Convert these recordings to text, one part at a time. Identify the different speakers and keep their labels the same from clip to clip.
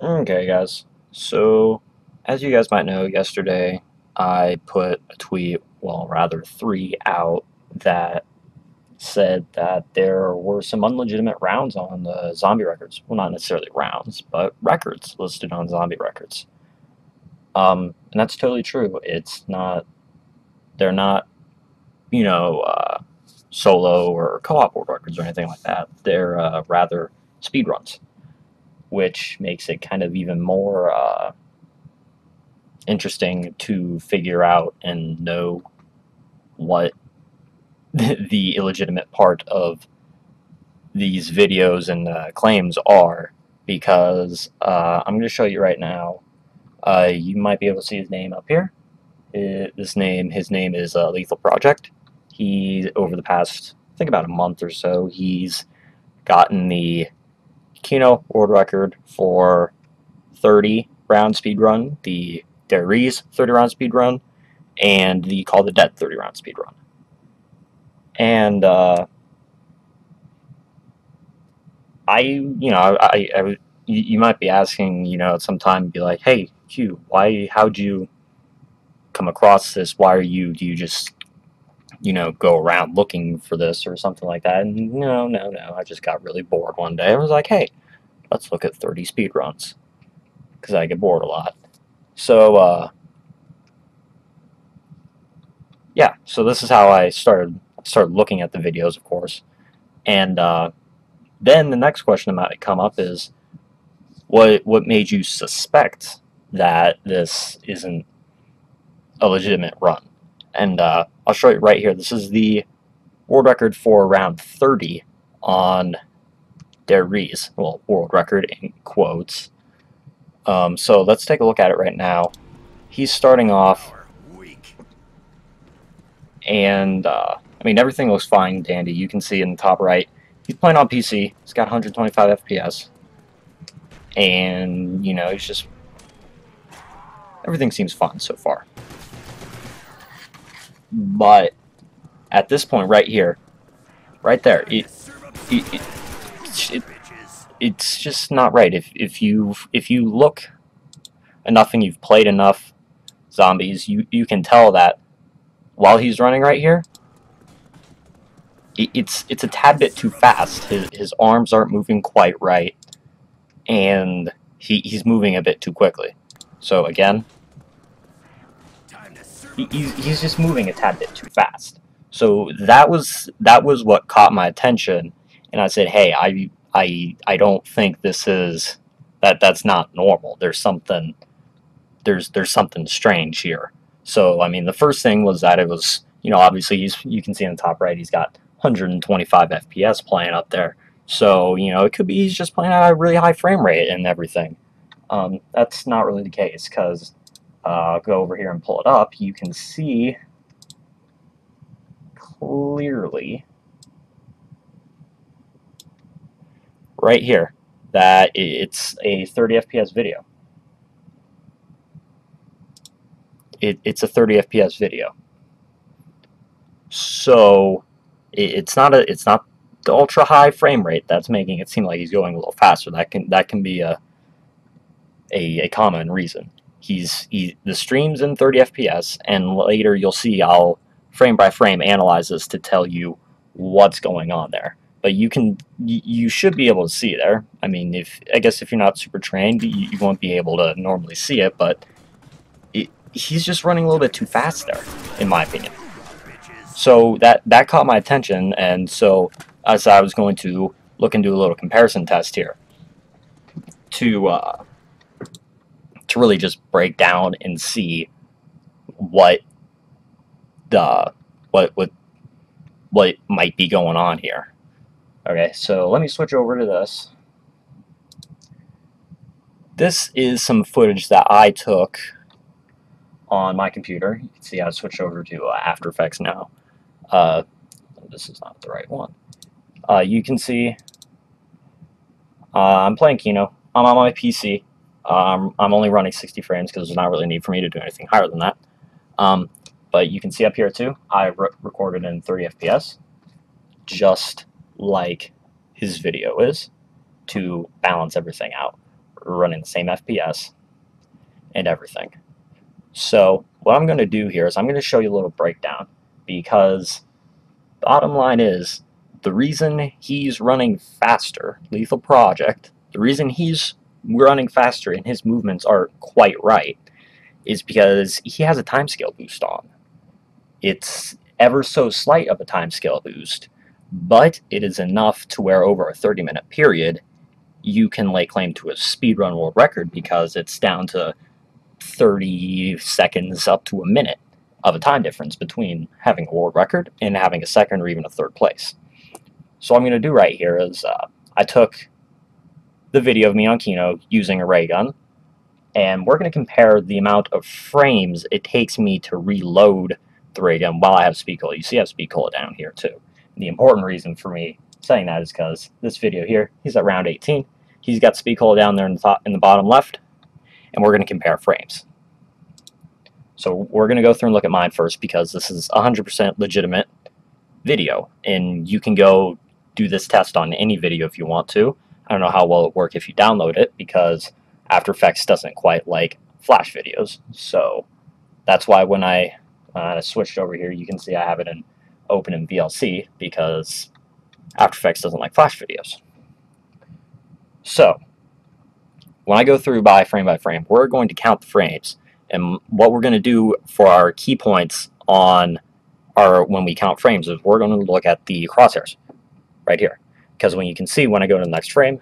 Speaker 1: Okay, guys. So, as you guys might know, yesterday I put a tweet, well, rather three out that said that there were some unlegitimate rounds on the zombie records. Well, not necessarily rounds, but records listed on zombie records. And that's totally true. They're not, you know, solo or co-op world records or anything like that. They're rather speed runs, which makes it kind of even more interesting to figure out and know what the illegitimate part of these videos and claims are, because I'm going to show you right now. You might be able to see his name up here. His name is Lethal Project. He, over the past, I think about a month or so, he's gotten the Kino world record for 30 round speed run, the Der Riese 30 round speed run, and the Call the Dead 30 round speed run. And you might be asking, at some time, be like, hey, Q, how'd you come across this? Do you just, go around looking for this or something like that? And no, I just got really bored one day. I was like, hey, let's look at 30 speed runs, because I get bored a lot. So, yeah, so this is how I started looking at the videos, of course. And then the next question that might come up is, what made you suspect that this isn't a legitimate run? And I'll show you right here. This is the world record for round 30 on Der Riese. Well, world record in quotes. So let's take a look at it right now. He's starting off, and everything looks fine, dandy. You can see in the top right, he's playing on PC. He's got 125 FPS, and he's just, everything seems fine so far. But at this point right here, right there, it's just not right. If you look enough and you've played enough zombies, you can tell that while he's running right here, it's a tad bit too fast. His arms aren't moving quite right, and he's moving a bit too quickly. So again, he's just moving a tad bit too fast. So that was what caught my attention, and I said, hey, I don't think this is that's not normal. There's something strange here. So the first thing was that it was, obviously you can see in the top right, he's got 125 FPS playing up there. So it could be he's just playing at a really high frame rate and everything. That's not really the case, because go over here and pull it up. You can see clearly right here that it's a 30 FPS video. It's a 30 FPS video. So it's not the ultra high frame rate that's making it seem like he's going a little faster. That can be a common reason. The stream's in 30 FPS, and later you'll see I'll frame by frame analyze this to tell you what's going on there. But you should be able to see there. I guess if you're not super trained, you won't be able to normally see it, but he's just running a little bit too fast there, in my opinion. So that caught my attention, and so as I was going to look and do a little comparison test here to really just break down and see what might be going on here. Okay, so let me switch over to this. This is some footage that I took on my computer. You can see I switched over to After Effects now. This is not the right one. You can see I'm playing Kino. I'm on my PC. I'm only running 60 frames because there's not really a need for me to do anything higher than that. But you can see up here too, I recorded in 30 FPS, just like his video is, to balance everything out. running the same FPS and everything. So what I'm going to do here is I'm going to show you a little breakdown, because bottom line is the reason he's running faster, Lethal Project, the reason he's running faster and his movements are quite right is because he has a timescale boost on. It's ever so slight of a timescale boost, but it is enough to where over a 30-minute period you can lay claim to a speedrun world record, because it's down to 30 seconds up to a minute of a time difference between having a world record and having a second or even a third place. So what I'm going to do right here is I took the video of me on Kino using a ray gun, and we're going to compare the amount of frames it takes me to reload the ray gun while I have speed cola. You see I have speed cola down here too. The important reason for me saying that is because this video here, he's at round 18. He's got speed cola down there in the bottom left, and we're going to compare frames. So we're going to go through and look at mine first, because this is 100% legitimate video, and you can go do this test on any video if you want to. I don't know how well it would work if you download it, because After Effects doesn't quite like Flash videos. So that's why when I switched over here, you can see I have it in open in VLC, because After Effects doesn't like Flash videos. So when I go through by frame, we're going to count the frames. And what we're going to do for our key points on when we count frames is we're going to look at the crosshairs right here. Because when you can see when I go to the next frame,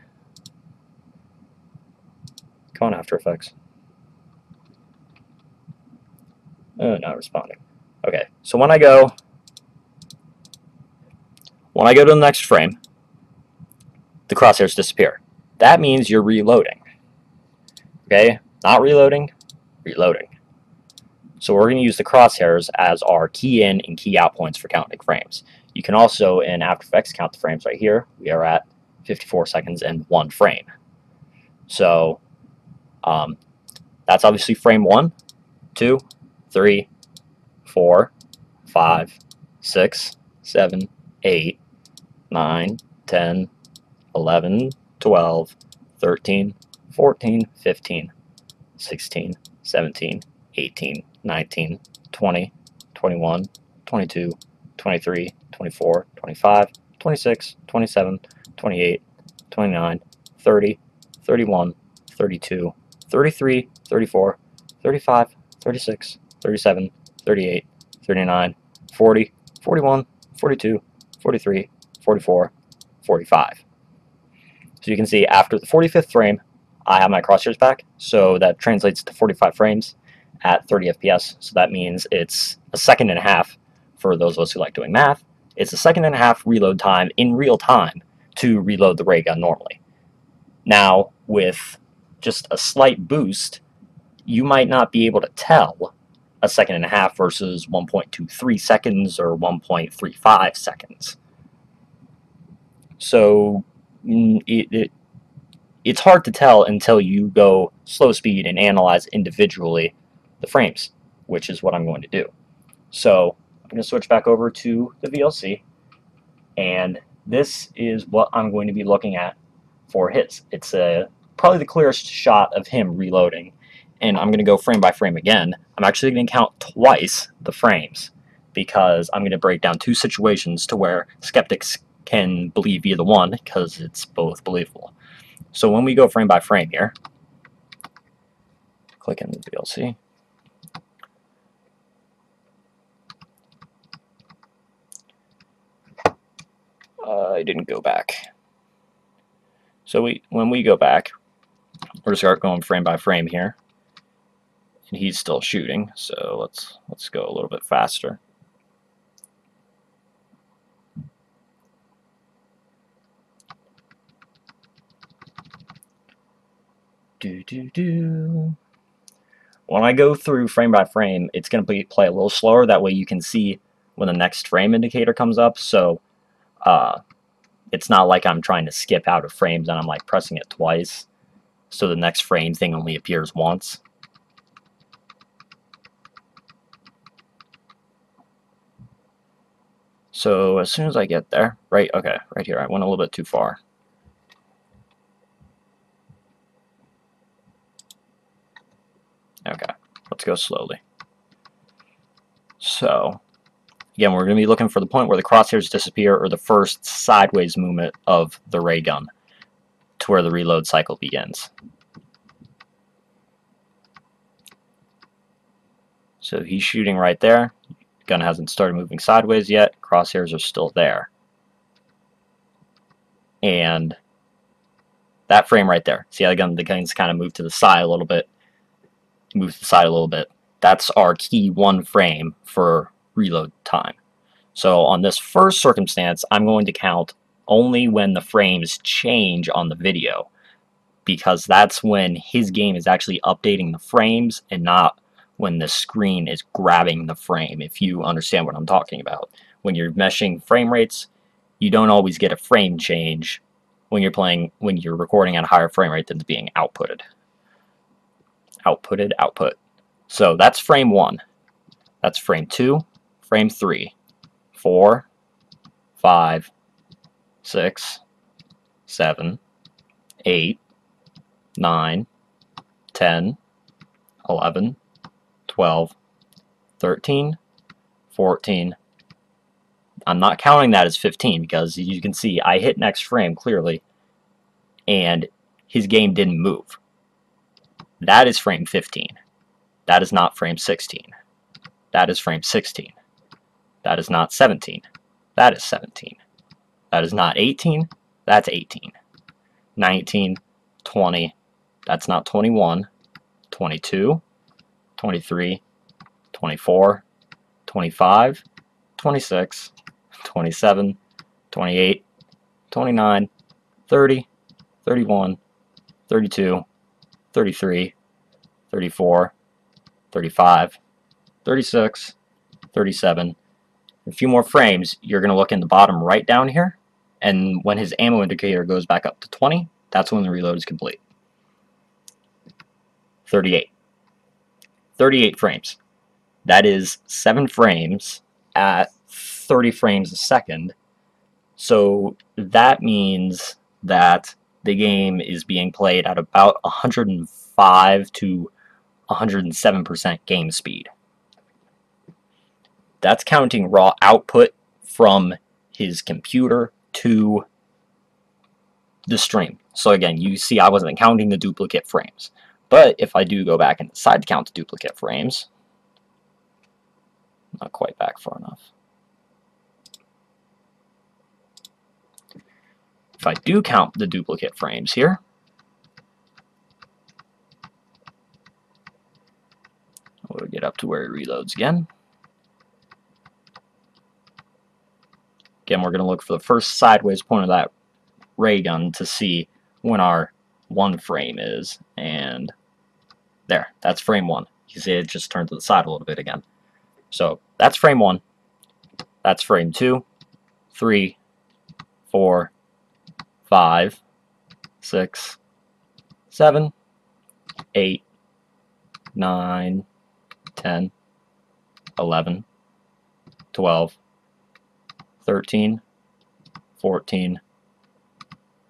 Speaker 1: come on After Effects. Oh, not responding. Okay, so when I go to the next frame, the crosshairs disappear. That means you're reloading. Okay, not reloading, reloading. So we're going to use the crosshairs as our key in and key out points for counting frames. You can also, in After Effects, count the frames right here. We are at 54 seconds and 1 frame. So that's obviously frame 1, 2, 3, 4, 5, 6, 7, 8, 9, 10, 11, 12, 13, 14, 15, 16, 17, 18, 19, 20, 21, 22, 23, 24, 25, 26, 27, 28, 29, 30, 31, 32, 33, 34, 35, 36, 37, 38, 39, 40, 41, 42, 43, 44, 45. So you can see after the 45th frame, I have my crosshairs back, so that translates to 45 frames at 30 FPS. So that means it's a second and a half for those of us who like doing math. It's a second and a half reload time in real time to reload the ray gun normally. Now, with just a slight boost, you might not be able to tell a second and a half versus 1.23 seconds or 1.35 seconds. So it's hard to tell until you go slow speed and analyze individually the frames, which is what I'm going to do. So I'm going to switch back over to the VLC, and this is what I'm going to be looking at for his. It's probably the clearest shot of him reloading, and I'm going to go frame by frame again. I'm actually going to count twice the frames, because I'm going to break down 2 situations to where skeptics can believe either one, because it's both believable. So when we go frame by frame here, click in the VLC. I didn't go back. So when we go back, we're going to start going frame by frame here. And he's still shooting, so let's go a little bit faster. When I go through frame by frame, it's going to play a little slower. That way you can see when the next frame indicator comes up. So it's not like I'm trying to skip out of frames and I'm like pressing it twice. So the next frame thing only appears once. So as soon as I get there, right here, I went a little bit too far. Okay, let's go slowly. So, again, we're going to be looking for the point where the crosshairs disappear or the first sideways movement of the ray gun to where the reload cycle begins. So he's shooting right there. Gun hasn't started moving sideways yet. Crosshairs are still there. And that frame right there. See how the gun's kind of moved to the side a little bit. Moves to the side a little bit. That's our key 1 frame for reload time. So on this first circumstance, I'm going to count only when the frames change on the video, because that's when his game is actually updating the frames and not when the screen is grabbing the frame, if you understand what I'm talking about. When you're meshing frame rates, you don't always get a frame change when you're recording at a higher frame rate than it's being outputted. Output. So that's frame 1. That's frame 2, frame 3, 4, 5, 6, 7, 8, 9, 10, 11, 12, 13, 14. I'm not counting that as 15 because you can see I hit next frame clearly and his game didn't move. That is frame 15. That is not frame 16. That is frame 16. That is not 17. That is 17. That is not 18. That's 18. 19, 20. That's not 21. 22, 23, 24, 25, 26, 27, 28, 29, 30, 31, 32, 33, 34, 35, 36, 37. A few more frames, you're going to look in the bottom right down here, and when his ammo indicator goes back up to 20, that's when the reload is complete. 38. 38 frames. That is 7 frames at 30 frames a second. So that means that the game is being played at about 105 to 107% game speed. That's counting raw output from his computer to the stream. So again, you see I wasn't counting the duplicate frames. But if I do go back and decide to count the duplicate frames, not quite back far enough. If I do count the duplicate frames here, we'll get up to where it reloads again. Again, we're going to look for the first sideways point of that ray gun to see when our 1 frame is, and there, that's frame 1. You see it just turned to the side a little bit again. So that's frame 1. That's frame 2, 3, 4, 5, 6, 7, 8, 9, 10, 11, 12, 13, 14.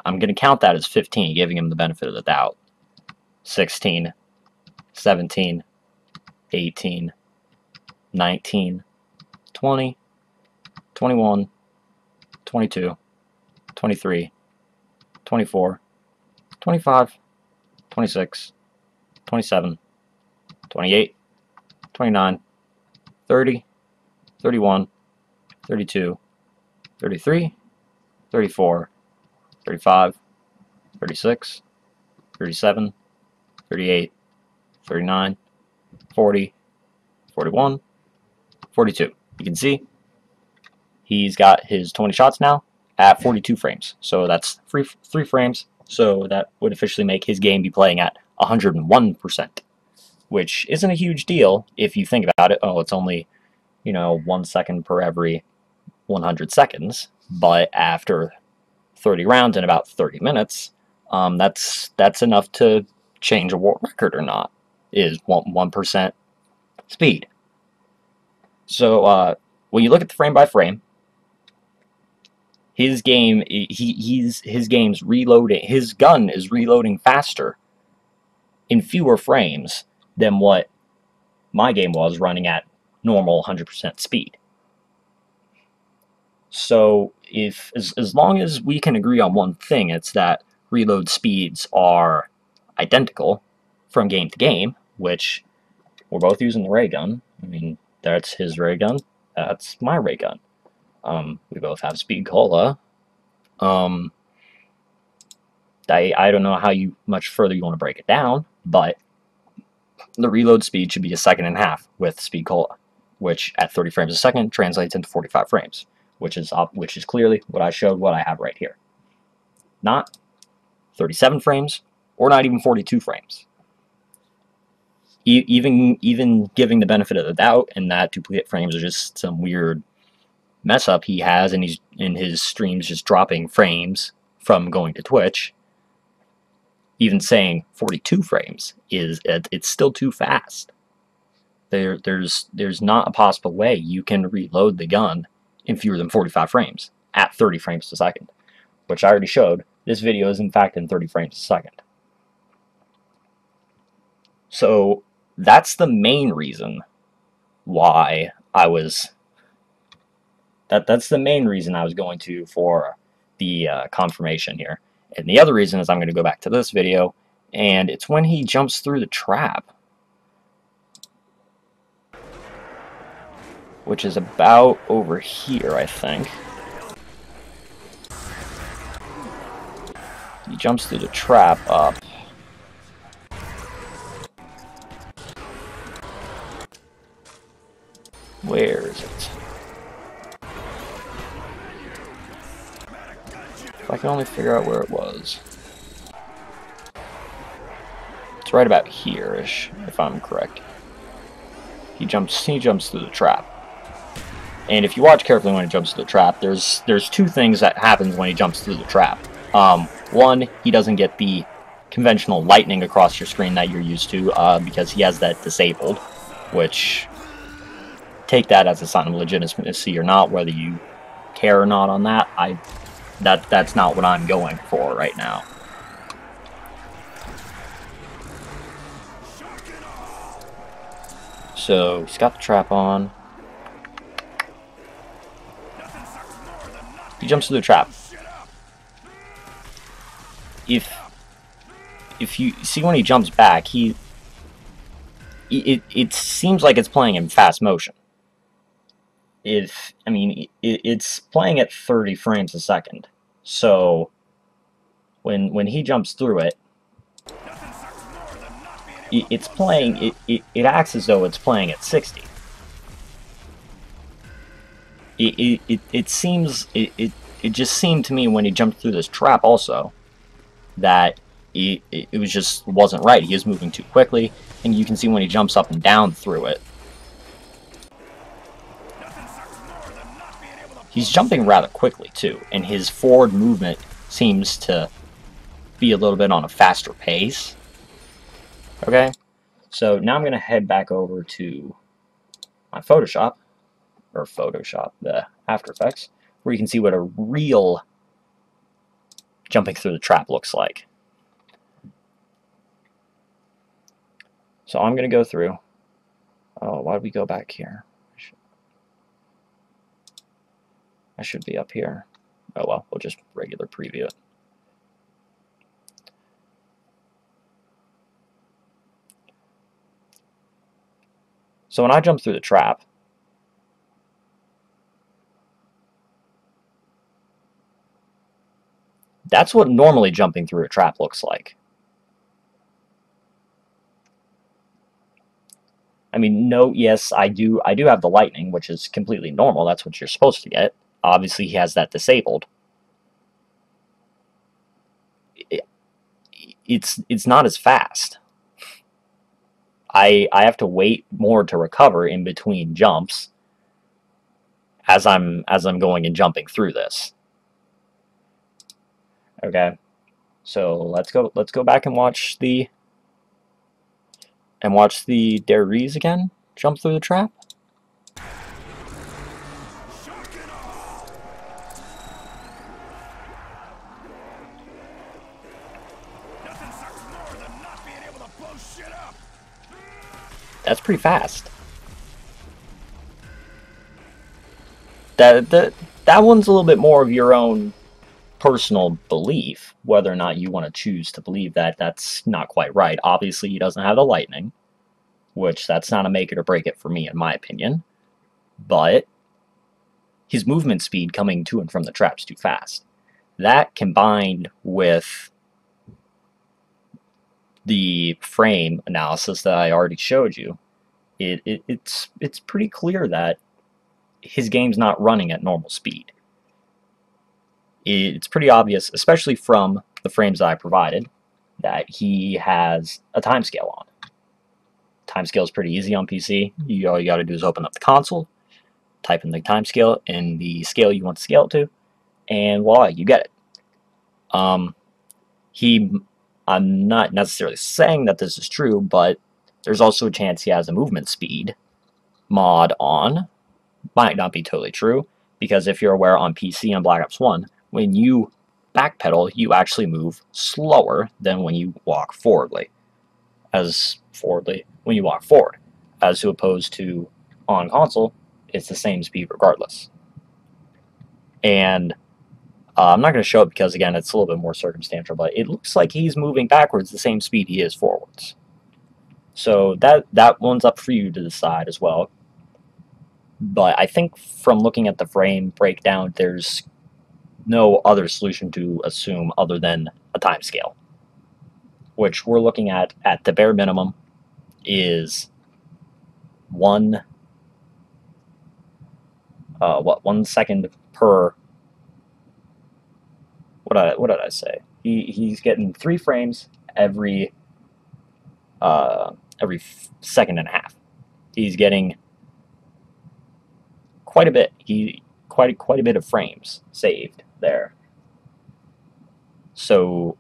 Speaker 1: I'm going to count that as 15, giving him the benefit of the doubt. 16, 17, 18, 19, 20, 21, 22, 23, 24, 25, 26, 27, 28, 29, 30, 31, 32, 33, 34, 35, 36, 37, 38, 39, 40, 41, 42. You can see he's got his 20 shots now at 42 frames. So that's 3 frames. So that would officially make his game be playing at 101%, which isn't a huge deal if you think about it. Oh, it's only, 1 second per every 100 seconds. But after 30 rounds in about 30 minutes, that's enough to change a world record or not, is 1% speed. So when you look at the frame by frame, his game, his game's reloading. His gun is reloading faster in fewer frames than what my game was running at normal 100% speed. So if as long as we can agree on one thing, it's that reload speeds are identical from game to game, which we're both using the ray gun. I mean, that's his ray gun, that's my ray gun. We both have speed cola. I don't know how much further you want to break it down, but the reload speed should be a second and a half with speed cola, which at 30 frames a second translates into 45 frames, which is clearly what I showed, what I have right here. Not 37 frames, or not even 42 frames. Even giving the benefit of the doubt, and that duplicate frames are just some weird mess up he has, and he's in his streams just dropping frames from going to Twitch. Even saying 42 frames it's still too fast. There's not a possible way you can reload the gun in fewer than 45 frames at 30 frames a second, which I already showed. This video is in fact in 30 frames a second. So that's the main reason why I was that's the main reason I was going to for the confirmation here. And the other reason is I'm going to go back to this video, and it's when he jumps through the trap, which is about over here, I think. He jumps through the trap up. Where is it? If I can only figure out where it was. It's right about here-ish, if I'm correct. He jumps through the trap. And if you watch carefully when he jumps through the trap, there's two things that happens when he jumps through the trap. One, he doesn't get the conventional lightning across your screen that you're used to, because he has that disabled, which, take that as a sign of legitimacy or not, whether you care or not on that. That's not what I'm going for right now. So he's got the trap on. He jumps through the trap. If you see when he jumps back, it seems like it's playing in fast motion. It's playing at 30 frames a second. So when he jumps through it, it's playing. It acts as though it's playing at 60. It just seemed to me when he jumped through this trap also that it wasn't right. He was moving too quickly, and you can see when he jumps up and down through it, he's jumping rather quickly too, and his forward movement seems to be a little bit on a faster pace. Okay, so now I'm going to head back over to my Photoshop, the After Effects, where you can see what a real jumping through the trap looks like. So I'm going to go through. Oh, why did we go back here? I should be up here. Oh well, we'll just regular preview it. So when I jump through the trap, that's what normally jumping through a trap looks like. I mean, no, yes, I do have the lightning, which is completely normal. That's what you're supposed to get. Obviously, he has that disabled. It's not as fast. I have to wait more to recover in between jumps as I'm going and jumping through this. Okay, so let's go back and watch the Der Riese again jump through the trap. That's pretty fast. That one's a little bit more of your own personal belief, whether or not you want to choose to believe that. That's not quite right. Obviously, he doesn't have the lightning, which that's not a make it or break it for me, in my opinion. But his movement speed coming to and from the trap's too fast. That combined with the frame analysis that I already showed you, it's pretty clear that his game's not running at normal speed. It's pretty obvious, especially from the frames that I provided, that he has a timescale on. Timescale is pretty easy on PC. All you got to do is open up the console, type in the timescale and the scale you want to scale it to, and voila, you get it. I'm not necessarily saying that this is true, but there's also a chance he has a movement speed mod on. Might not be totally true, because if you're aware, on PC on Black Ops 1, when you backpedal, you actually move slower than when you walk forwardly. When you walk forward, as to opposed to on console, it's the same speed regardless. And I'm not going to show it because, again, it's a little bit more circumstantial, but it looks like he's moving backwards the same speed he is forwards. So that one's up for you to decide as well. But I think from looking at the frame breakdown, there's no other solution to assume other than a timescale, which we're looking at the bare minimum is 1 second per. What did I say? He's getting 3 frames every second and a half. He's getting quite a bit. Quite a bit of frames saved there. So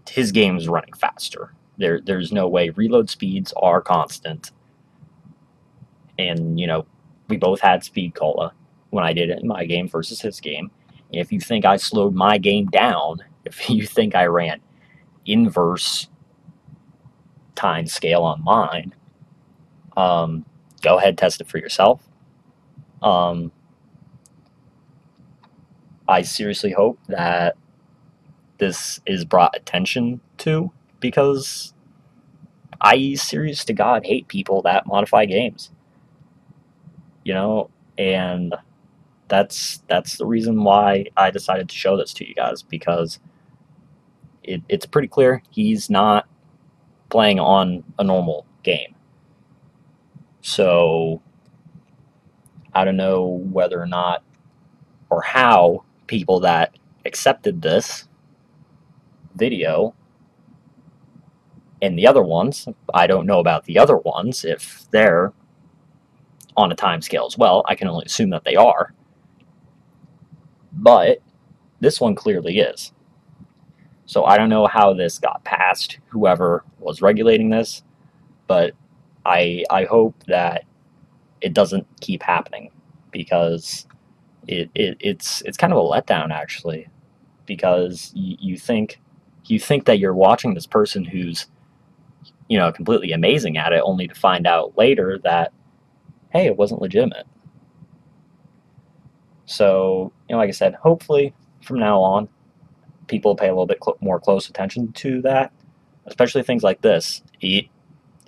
Speaker 1: his game's running faster. There's no way. Reload speeds are constant. And, we both had speed cola when I did it in my game versus his game. And if you think I slowed my game down, if you think I ran inverse time scale on mine, go ahead, test it for yourself. I seriously hope that this is brought attention to, because I, serious to God, hate people that modify games. And that's the reason why I decided to show this to you guys, because it's pretty clear he's not playing on a normal game. So I don't know whether or not, or how, people that accepted this video and the other ones, I don't know about the other ones, if they're on a time scale as well. I can only assume that they are. But this one clearly is. So I don't know how this got past whoever was regulating this, but I hope that it doesn't keep happening, because it's kind of a letdown, actually, because you think that you're watching this person who's completely amazing at it, only to find out later that, hey, it wasn't legitimate. So, like I said, hopefully from now on, people pay a little bit more close attention to that, especially things like this. It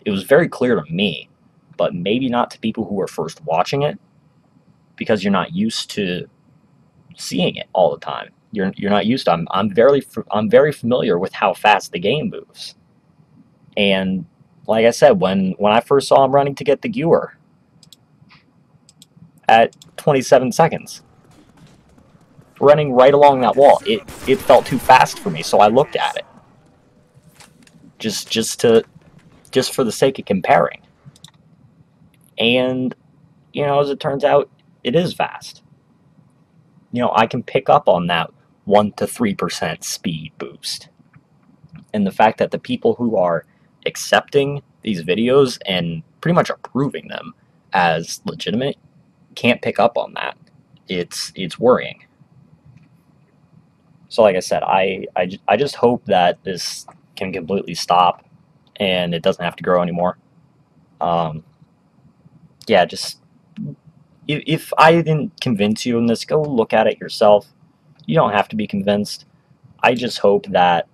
Speaker 1: was very clear to me, but maybe not to people who were first watching it, because you're not used to seeing it all the time. You're not used to. I'm very familiar with how fast the game moves, and like I said, when I first saw him running to get the Gewer at 27 seconds, running right along that wall, it felt too fast for me, so I looked at it just for the sake of comparing, and as it turns out, it is fast. I can pick up on that 1 to 3% speed boost. And the fact that the people who are accepting these videos and pretty much approving them as legitimate can't pick up on that. It's worrying. So like I said, I just hope that this can completely stop. and it doesn't have to grow anymore. Yeah, just if I didn't convince you in this, go look at it yourself. You don't have to be convinced. I just hope that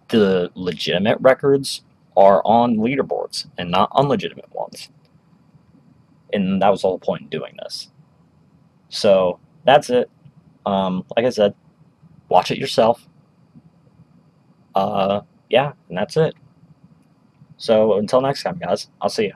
Speaker 1: the legitimate records are on leaderboards and not unlegitimate ones. And that was the whole point in doing this. So that's it. Like I said, watch it yourself. Yeah, and that's it. So until next time, guys, I'll see you.